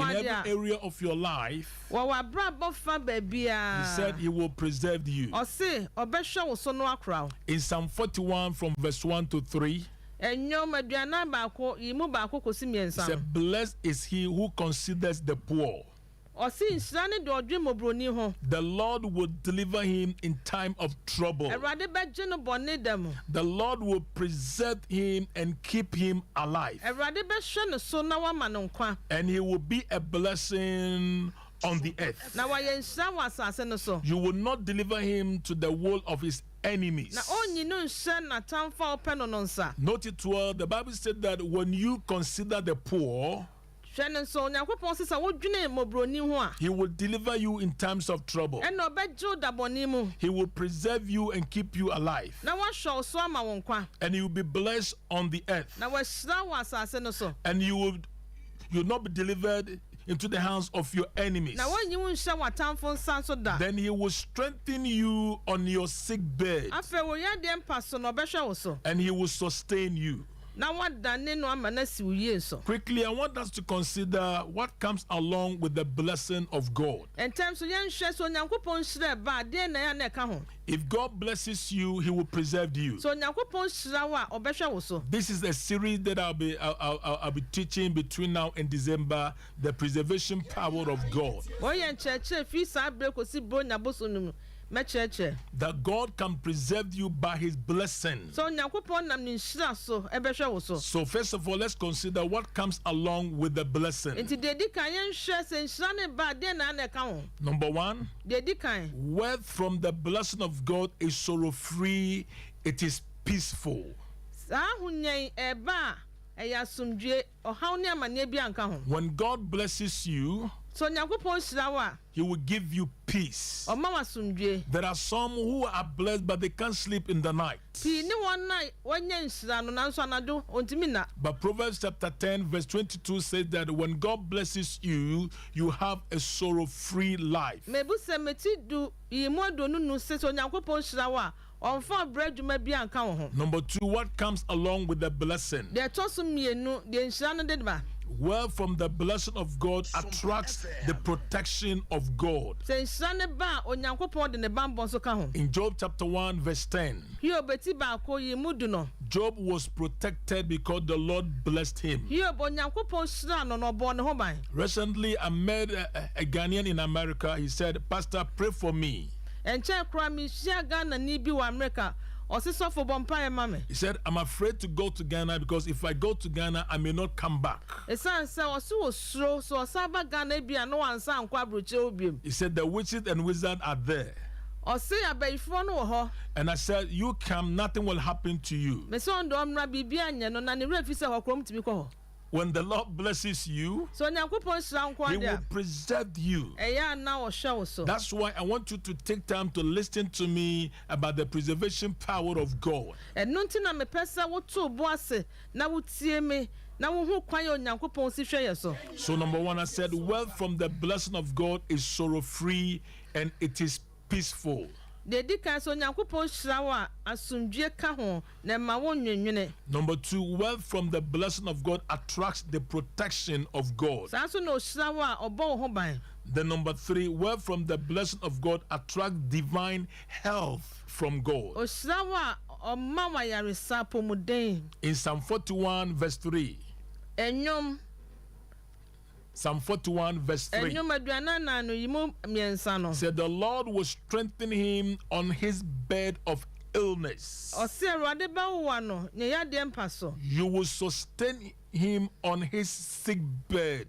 every area of your life, he said he will preserve you. In Psalm 41 from verse 1 to 3, he said, blessed is he who considers the poor. The Lord will deliver him in time of trouble. The Lord will preserve him and keep him alive. And he will be a blessing on the earth. You will not deliver him to the will of his enemies. Note it well, the Bible said that when you consider the poor, he will deliver you in times of trouble. He will preserve you and keep you alive. And you will be blessed on the earth. And you'll not be delivered into the hands of your enemies. Then he will strengthen you on your sick bed. And he will sustain you. Quickly, I want us to consider what comes along with the blessing of God. If God blesses you, he will preserve you. This is a series that I'll be teaching between now and December, the preservation power of God. That God can preserve you by his blessing. So first of all, let's consider what comes along with the blessing. Number one, wealth from the blessing of God is sorrow-free, it is peaceful. When God blesses you, he will give you peace. There are some who are blessed but they can't sleep in the night. But Proverbs chapter 10 verse 22 says that when God blesses you, you have a sorrow-free life. Number two, what comes along with the blessing? Well, from the blessing of God attracts the protection of God. In Job chapter 1 verse 10, Job was protected because the Lord blessed him. Recently, I met a Ghanaian in America. He said, "Pastor, pray for me." He said, "I'm afraid to go to Ghana because if I go to Ghana, I may not come back." He said, "The witches and wizards are there." And I said, "You come, nothing will happen to you." When the Lord blesses you, he will preserve you. That's why I want you to take time to listen to me about the preservation power of God. So number one, I said, wealth from the blessing of God is sorrow-free and it is peaceful. Number two, wealth from the blessing of God attracts the protection of God. Then number three, wealth from the blessing of God attracts divine health from God. In Psalm 41 verse 3. Psalm 41 verse 3 said, "The Lord will strengthen him on his bed of illness. You will sustain him on his sick bed."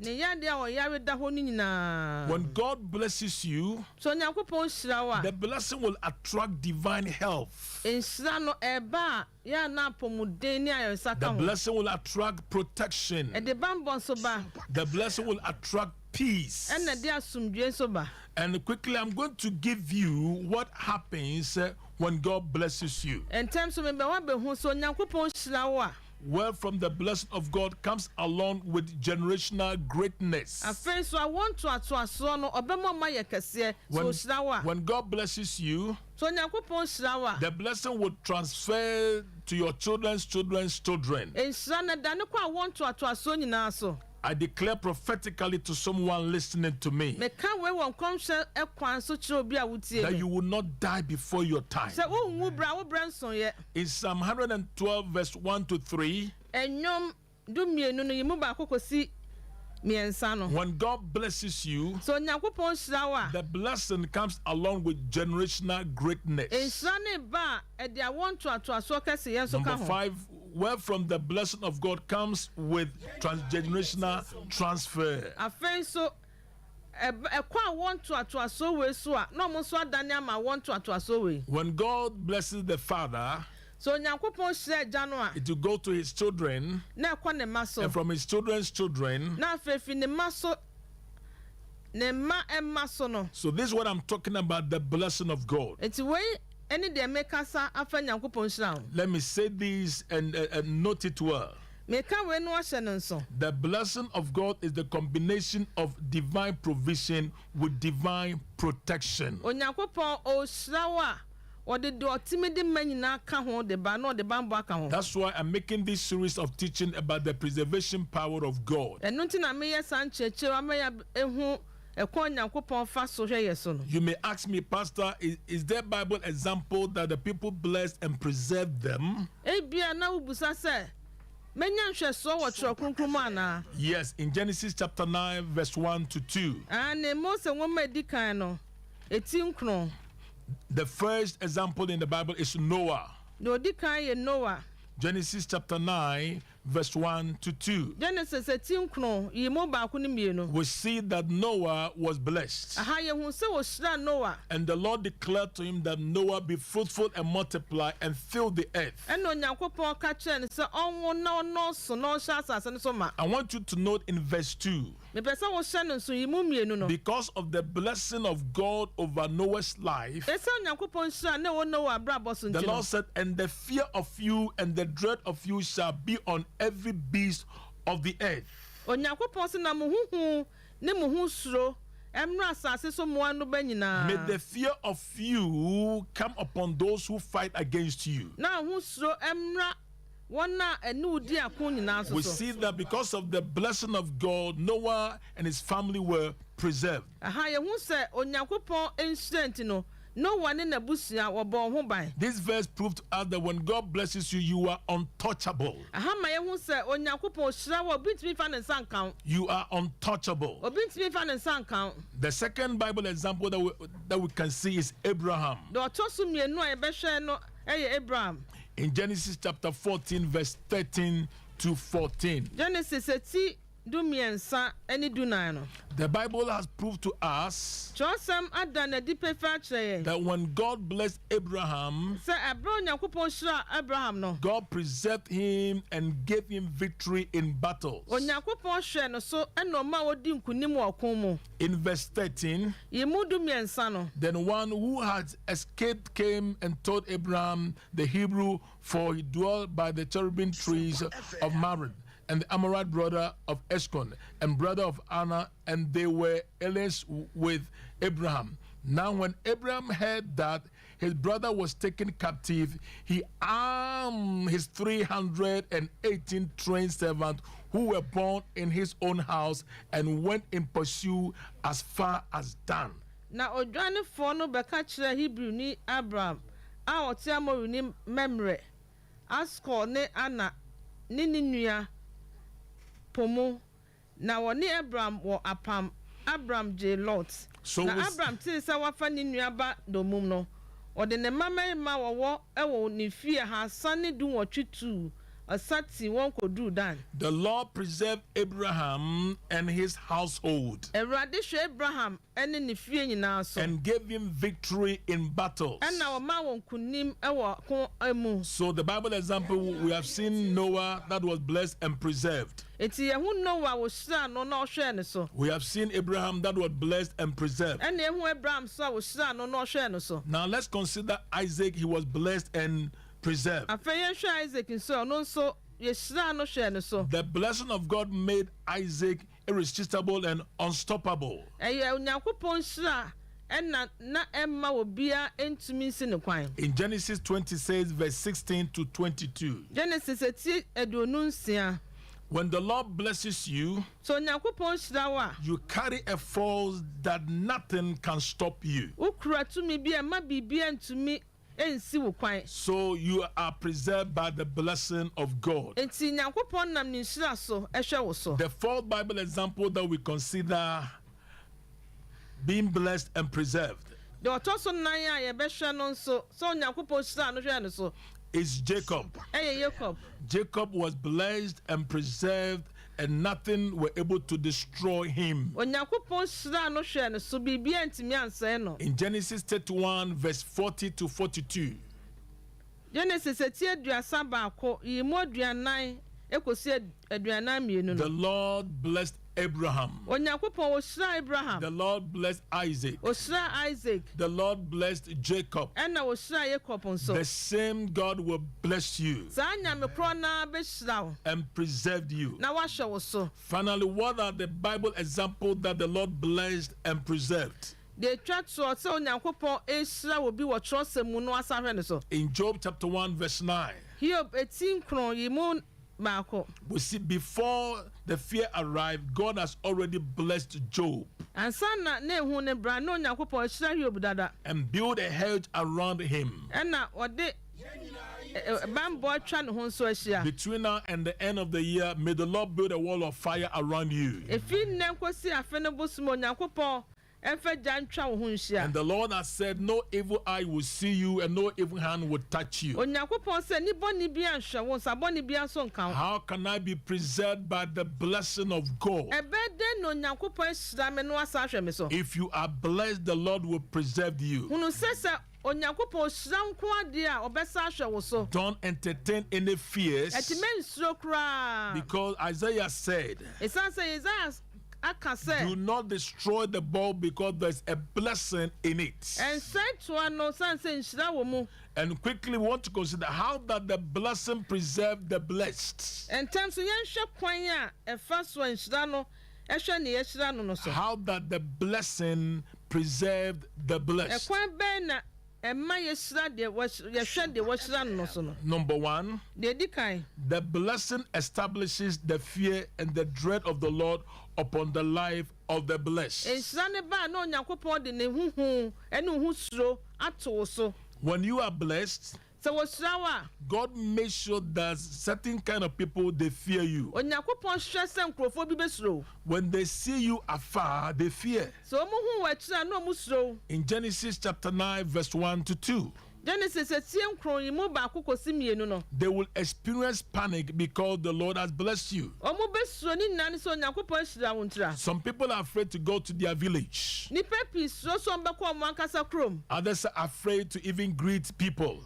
When God blesses you, the blessing will attract divine health. The blessing will attract protection. The blessing will attract peace. And quickly, I'm going to give you what happens when God blesses you. Well, from the blessing of God comes along with generational greatness. When God blesses you, the blessing will transfer to your children's children's children. I declare prophetically to someone listening to me that you will not die before your time. In Psalm 112 verse 1 to 3, when God blesses you, the blessing comes along with generational greatness. Number 5, where from the blessing of God comes with transgenerational transfer. When God blesses the father, it will go to his children, and from his children's children. So this is what I'm talking about, the blessing of God. Let me say this and note it well. The blessing of God is the combination of divine provision with divine protection. That's why I'm making this series of teaching about the preservation power of God. You may ask me, Pastor, is there Bible example that the people blessed and preserved them? Yes, in Genesis chapter 9 verse 1 to 2. The first example in the Bible is Noah. Genesis chapter 9 verse 1 to 2. We see that Noah was blessed. And the Lord declared to him that Noah be fruitful and multiply and fill the earth. I want you to note in verse 2. Because of the blessing of God over Noah's life, the Lord said, and the fear of you and the dread of you shall be on every beast of the earth. May the fear of you come upon those who fight against you. We see that because of the blessing of God, Noah and his family were preserved. This verse proved to us that when God blesses you, you are untouchable. You are untouchable. The second Bible example that we can see is Abraham. In Genesis chapter 14 verse 13 to 14. The Bible has proved to us that when God blessed Abraham, God preserved him and gave him victory in battles. In verse 13, then one who had escaped came and told Abraham the Hebrew, for he dwelt by the cherubim trees of Mamre, and the Amorite brother of Eshcon, and brother of Anna, and they were allies with Abraham. Now when Abraham heard that his brother was taken captive, he armed his 318 trained servants who were born in his own house, and went in pursuit as far as Dan. Now odwane fo no beka kire Hebrew ni Abraham a ote amoru ni Mamre, Eshcon ne Anna ni nua Pomo. Na woni Abraham wo apam Abraham je Lot. So na Abraham ti se wafa ni nua ba domum no. Ode ne mama wo ewo ni fie ha sane du wotwitu asati won kodu Dan. The Lord preserved Abraham and his household. Erade hwe Abraham ene ni fie nyina so. And gave him victory in battles. Na wo ma won kunim ewo ko emu. So the Bible example, we have seen Noah that was blessed and preserved. We have seen Abraham that was blessed and preserved. Now let's consider Isaac. He was blessed and preserved. The blessing of God made Isaac irresistible and unstoppable. In Genesis 26 verse 16 to 22. When the Lord blesses you, so Nyankopɔn hyira wo a, you carry a force that nothing can stop you. Wokura tumi bi a ma bibia ntumi ensi wo kwan. So you are preserved by the blessing of God. Enti Nyankopɔn nam ne nhyira so ehwɛ wo so. The fourth Bible example that we consider being blessed and preserved The ɔtɔ so nan a yɛbɛhwɛ no nso so Nyankopɔn hyira no hwɛ no so is Jacob. Jacob. Jacob was blessed and preserved, and nothing were able to destroy him. In Genesis 31, verse 40 to 42. Genesis The Lord blessed Abraham. The Lord blessed Isaac. The Lord blessed Jacob. The same God will bless you and preserve you. Finally, what are the Bible examples that the Lord blessed and preserved? In Job chapter 1 verse 9. We see before the fear arrived, God has already blessed Job and built a hedge around him. Between now and the end of the year, may the Lord build a wall of fire around you. And the Lord has said, no evil eye will see you and no evil hand will touch you. How can I be preserved by the blessing of God? If you are blessed, the Lord will preserve you. Don't entertain any fears, because Isaiah said, do not destroy the bow, because there's a blessing in it. And quickly we want to consider how that the blessing preserved the blessed. How that the blessing preserved the blessed. Number one, the blessing establishes the fear and the dread of the Lord upon the life of the blessed. When you are blessed, God makes sure that certain kind of people, they fear you. When they see you afar, they fear. In Genesis chapter 9 verse 1 to 2. They will experience panic because the Lord has blessed you. Some people are afraid to go to their village. Others are afraid to even greet people.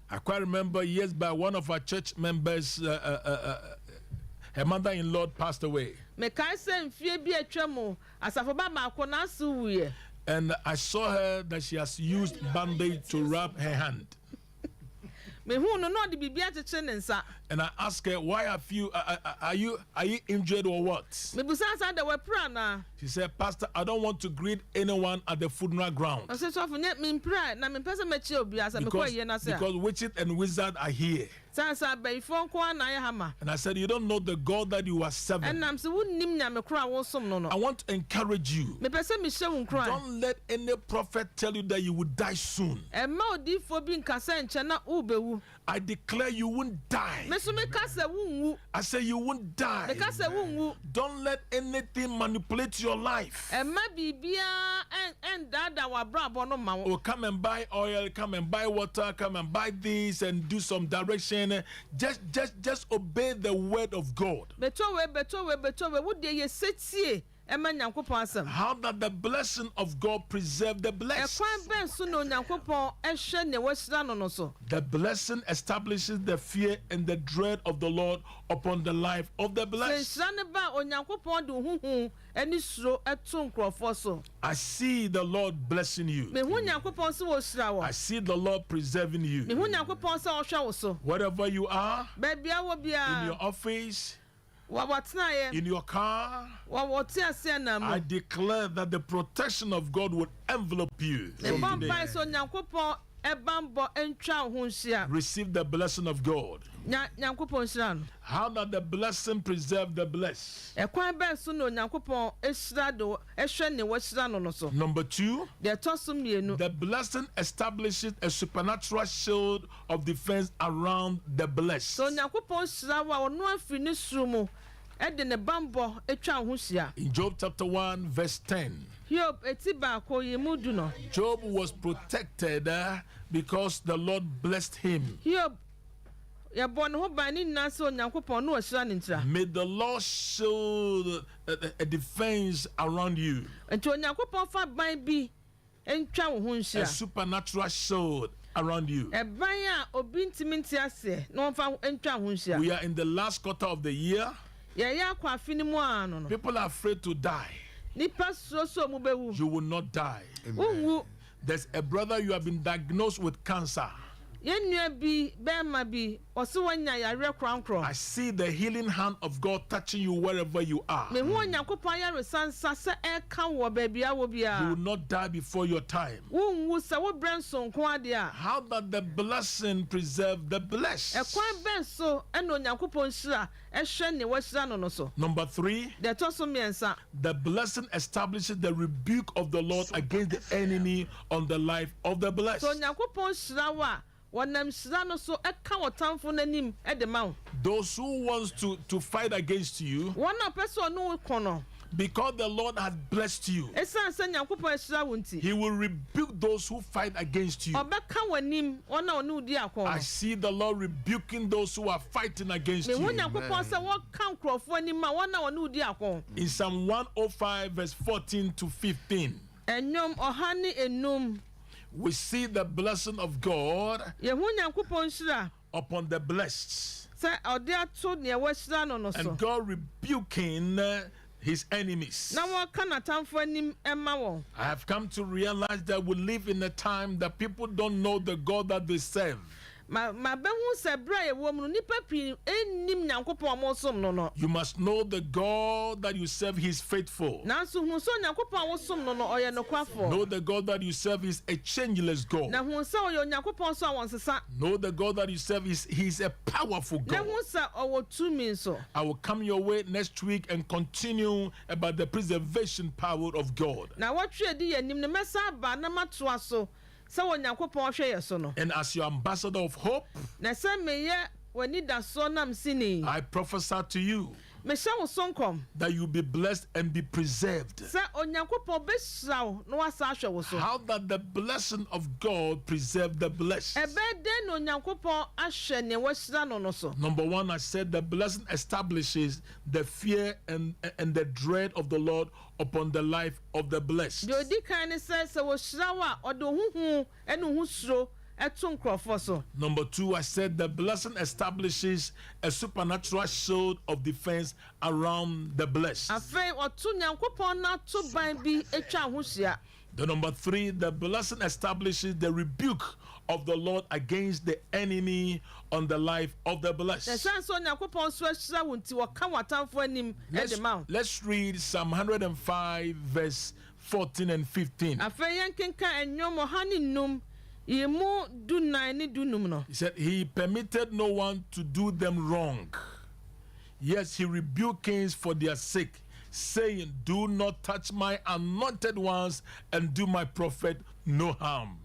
I quite remember years back, one of our church members, her mother-in-law passed away. And I saw her that she has used bandage to wrap her hand. And I asked her, why have you, are you injured or what? She said, Pastor, I don't want to greet anyone at the funeral ground. Because witches and wizards are here. And I said, you don't know the God that you are serving. I want to encourage you. Don't let any prophet tell you that you will die soon. I declare you won't die. I say you won't die. Don't let anything manipulate your life. Oh, come and buy oil, come and buy water, come and buy this and do some direction. Just obey the word of God. How that the blessing of God preserve the blessed. The blessing establishes the fear and the dread of the Lord upon the life of the blessed. I see the Lord blessing you. I see the Lord preserving you. Wherever you are, in your office, in your car, I declare that the protection of God will envelop you. Receive the blessing of God. How does the blessing preserve the blessed? Number 2, the blessing establishes a supernatural shield of defense around the blessed. In Job chapter 1 verse 10, Job was protected because the Lord blessed him. May the Lord shield a defense around you, a supernatural shield around you. We are in the last quarter of the year. People are afraid to die. You will not die. Amen. There's a brother, you have been diagnosed with cancer. I see the healing hand of God touching you wherever you are. You will not die before your time. How does the blessing preserve the blessed? Number 3, the blessing establishes the rebuke of the Lord against the enemy on the life of the blessed. Those who want to fight against you, because the Lord has blessed you, He will rebuke those who fight against you. I see the Lord rebuking those who are fighting against you. In Psalm 105 verse 14 to 15, we see the blessing of God upon the blessed, and God rebuking his enemies. I have come to realize that we live in a time that people don't know the God that they serve. You must know the God that you serve, He is faithful. Know the God that you serve is a changeless God. Know the God that you serve He's a powerful God. I will come your way next week and continue about the preservation power of God. And as your ambassador of hope, I prophesy to you that you be blessed and be preserved. How that the blessing of God preserve the blessed? Number 1, I said the blessing establishes the fear and the dread of the Lord upon the life of the blessed. Number 2, I said the blessing establishes a supernatural shield of defense around the blessed. The number 3, the blessing establishes the rebuke of the Lord against the enemy on the life of the blessed. Let's read Psalm 105 verse 14 and 15. He said, He permitted no one to do them wrong. Yes, He rebuked kings for their sake, saying, do not touch my anointed ones and do my prophet no harm.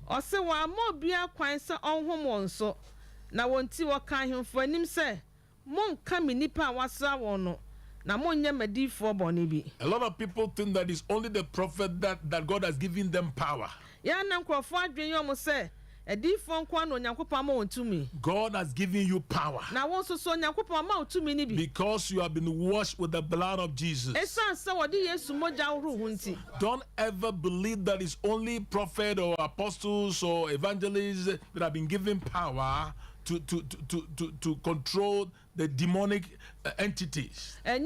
A lot of people think that it's only the prophet that God has given them power. God has given you power because you have been washed with the blood of Jesus. Don't ever believe that it's only prophet or apostles or evangelists that have been given power to control the demonic entities. The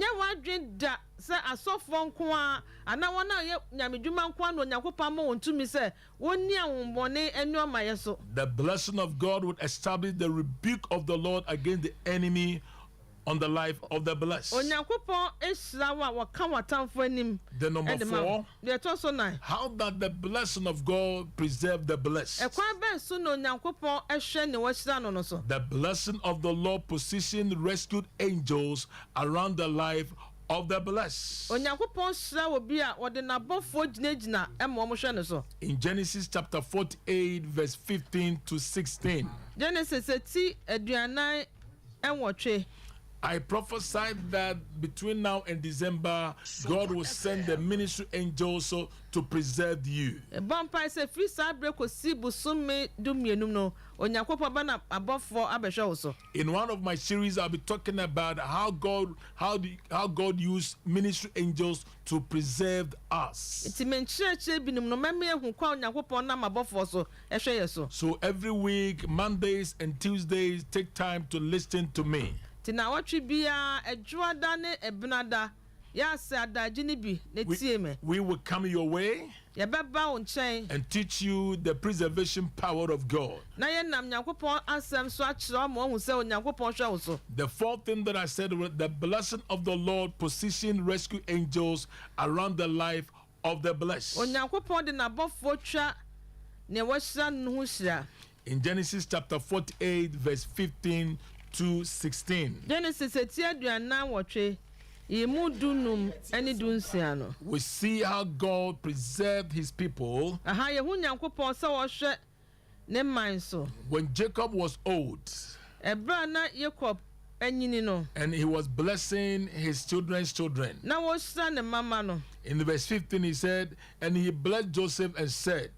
blessing of God would establish the rebuke of the Lord against the enemy on the life of the blessed. The number 4, how that the blessing of God preserve the blessed. The blessing of the Lord positioned rescued angels around the life of the blessed. In Genesis chapter 48 verse 15 to 16. I prophesied that between now and December, God will send the ministry angels to preserve you. In one of my series, I'll be talking about how God used ministry angels to preserve us. So every week, Mondays and Tuesdays, take time to listen to me. We will come your way and teach you the preservation power of God. The fourth thing that I said was the blessing of the Lord position rescue angels around the life of the blessed. In Genesis chapter 48 verse 15 to 16. We see how God preserved his people. When Jacob was old and he was blessing his children's children. In verse 15 he said, and he blessed Joseph and said,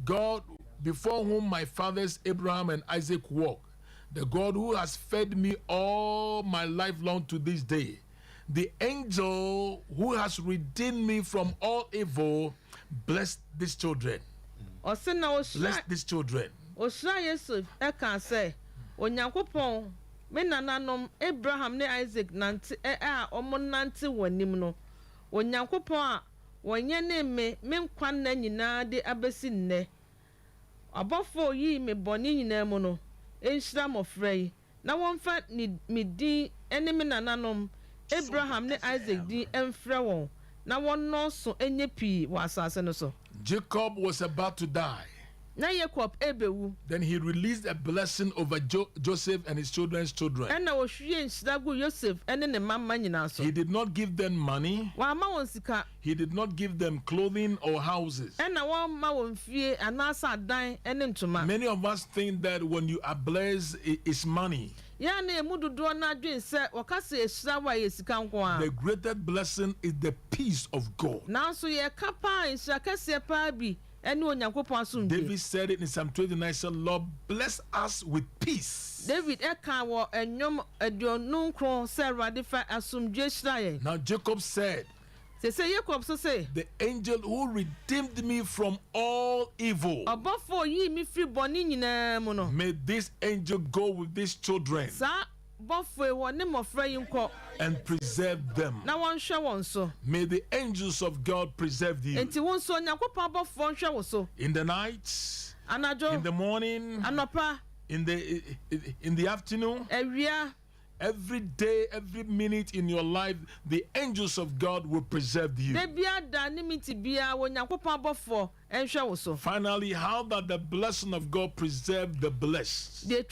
God, before whom my fathers Abraham and Isaac walked, the God who has fed me all my life long to this day, the angel who has redeemed me from all evil, bless these children. Bless these children. Abraham ne Isaac nante nante wanim no onyankopon a wonye ne me nkwa na nyina de abesi nne abofo yi me boni nyina mu no enhira mofrei na wonfa ni medin ene me nananom Abraham ne Isaac din emfrɛ won na wonno so enye pii wa asase no so. Jacob was about to die. Na Jacob ebewu. Then he released a blessing over Joseph and his children's children. Ena ohwie nhyiragu Joseph ene ne mamma nyina so. He did not give them money. Wa ma won sika. He did not give them clothing or houses. Ena won ma won fie anasa adan ene ntoma. Many of us think that when you are blessed, it's money. The greatest blessing is the peace of God. David said it in Psalm 29, said, Lord, bless us with peace. Now Jacob said, the angel who redeemed me from all evil, may this angel go with these children and preserve them. May the angels of God preserve you. In the night, in the morning, in the afternoon, every day, every minute in your life, the angels of God will preserve you. Finally, how that the blessing of God preserve the blessed. The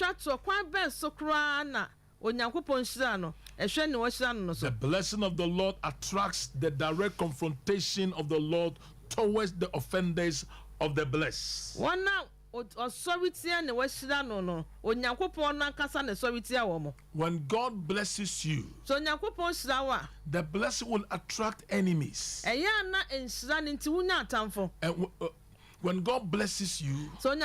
blessing of the Lord attracts the direct confrontation of the Lord towards the offenders of the blessed. When God blesses you, the blessing will attract enemies. And when God blesses you, don't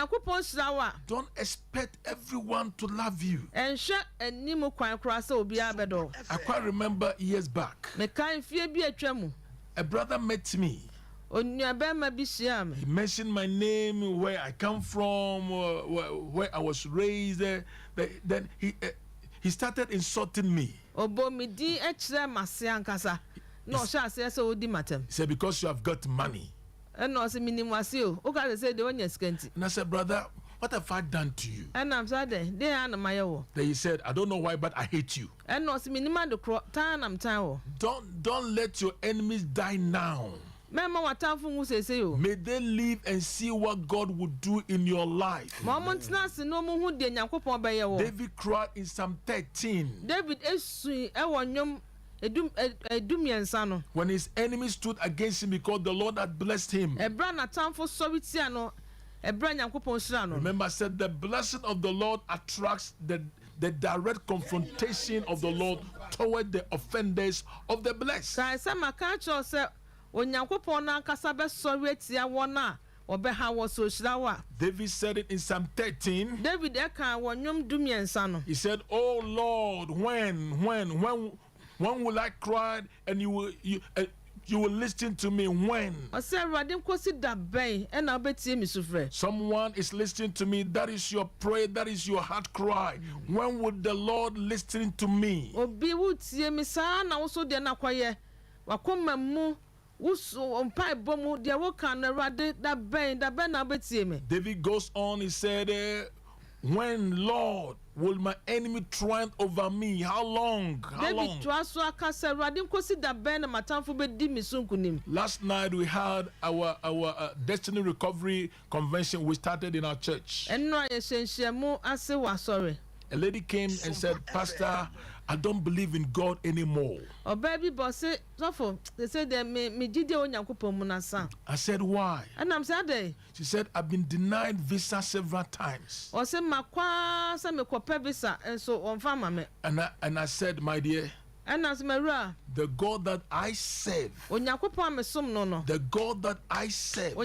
expect everyone to love you. I quite remember years back, a brother met me. He mentioned my name, where I come from, where I was raised. Then he started insulting me. He said, because you have got money. And I said, brother, what have I done to you? And I'm sad. Then he said, I don't know why, but I hate you. And no, Don't let your enemies die now. May they live and see what God will do in your life. David cried in Psalm 13. When his enemies stood against him because the Lord had blessed him. Remember, I said the blessing of the Lord attracts the direct confrontation of the Lord toward the offenders of the blessed. David said it in Psalm 13. He said, "Oh Lord, when will I cry and you will listen to me? When someone is listening to me, that is your prayer, that is your heart cry. When would the Lord listen to me?" David goes on, he said, "When, Lord, will my enemy triumph over me? How long? How long?" Last night we had our Destiny Recovery Convention we started in our church. A lady came and said, "Pastor, I don't believe in God anymore." I said, "Why?" She said, "I've been denied visa several times." And I said, "My dear, the God that I serve, the God that I serve,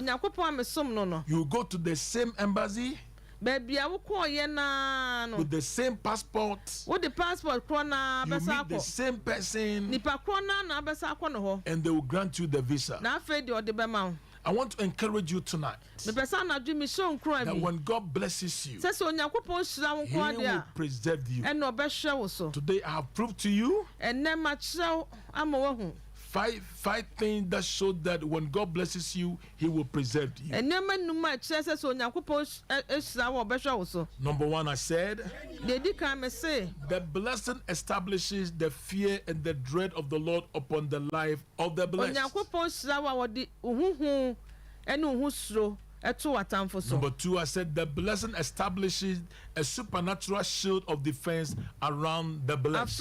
you go to the same embassy with the same passport, you meet the same person, and they will grant you the visa." I want to encourage you tonight that when God blesses you, He will preserve you. Today I have proved to you five things that show that when God blesses you, He will preserve you. Number one, I said, the blessing establishes the fear and the dread of the Lord upon the life of the blessed. Number two, I said the blessing establishes a supernatural shield of defense around the blessed.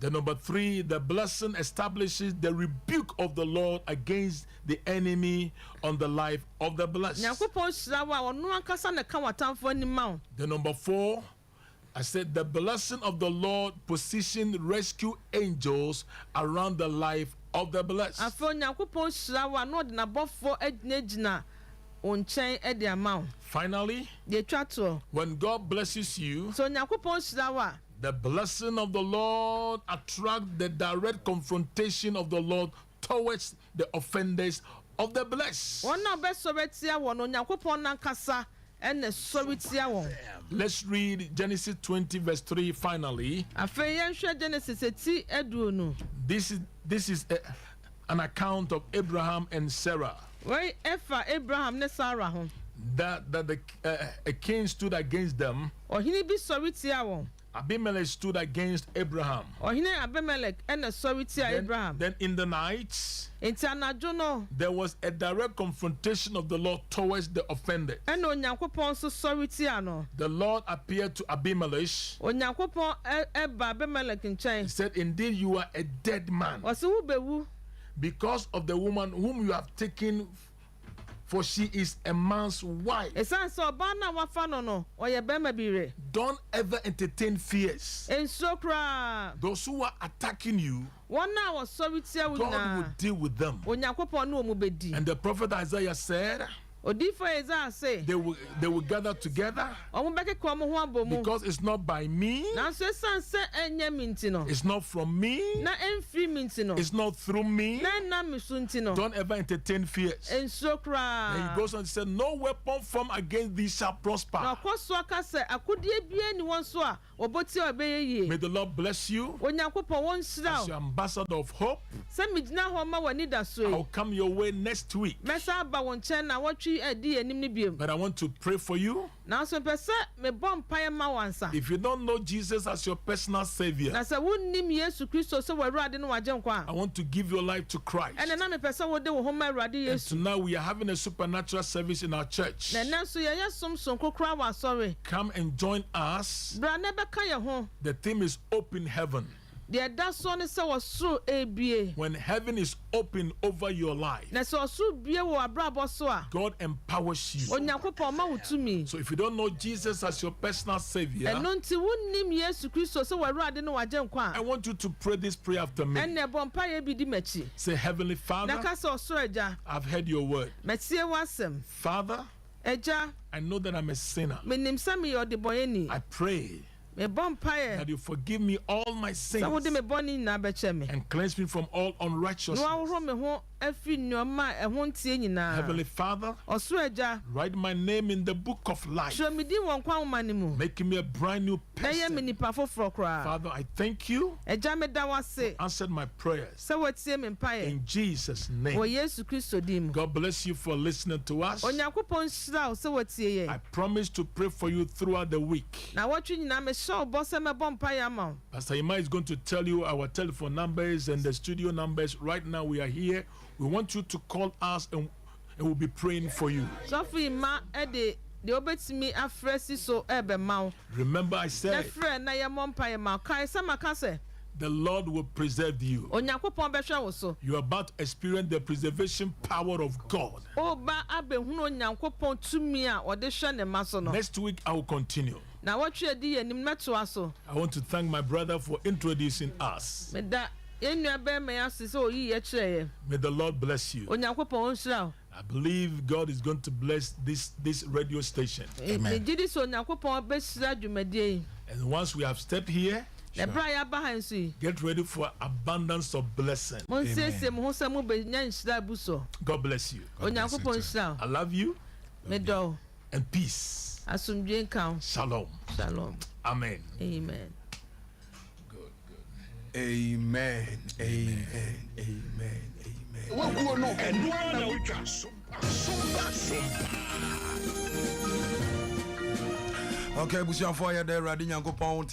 Then number three, the blessing establishes the rebuke of the Lord against the enemy on the life of the blessed. Then number four, I said the blessing of the Lord positioned rescue angels around the life of the blessed. Finally, when God blesses you, the blessing of the Lord attracts the direct confrontation of the Lord towards the offenders of the blessed. Let's read Genesis 20 verse 3 finally. This is an account of Abraham and Sarah. That a king stood against them. Abimelech stood against Abraham. Then in the night, there was a direct confrontation of the Lord towards the offended. The Lord appeared to Abimelech. He said, "Indeed, you are a dead man because of the woman whom you have taken, for she is a man's wife." Don't ever entertain fears. Those who are attacking you, God will deal with them. And the prophet Isaiah said, they will gather together because it's not by me, it's not from me, it's not through me. Don't ever entertain fears. And he goes on and said, "No weapon formed against thee shall prosper." May the Lord bless you as your ambassador of hope. I'll come your way next week But I want to pray for you. If you don't know Jesus as your personal Savior, I want to give your life to Christ. And tonight we are having a supernatural service in our church. Come and join us. The theme is Open Heaven. When heaven is open over your life, God empowers you. So if you don't know Jesus as your personal Savior, I want you to pray this prayer after me. Say, Heavenly Father, I've heard your word. Father, I know that I'm a sinner. I pray that you forgive me all my sins and cleanse me from all unrighteousness. Heavenly Father, write my name in the book of life, making me a brand new person. Father, I thank you for answered my prayers. In Jesus' name. God bless you for listening to us. I promise to pray for you throughout the week. Pastor Ima is going to tell you our telephone numbers and the studio numbers. Right now we are here. We want you to call us and we'll be praying for you. Remember I said the Lord will preserve you. You are about to experience the preservation power of God. Next week I will continue. I want to thank my brother for introducing us. May the Lord bless you. I believe God is going to bless this radio station. Amen. And once we have stepped here, sure, get ready for abundance of blessing. Amen. God bless you. God bless you. I love you. And peace. Shalom. Shalom. Amen. Amen. Good. Amen. Amen. Amen. Okay, busia for ya there, Radinyanko Pound,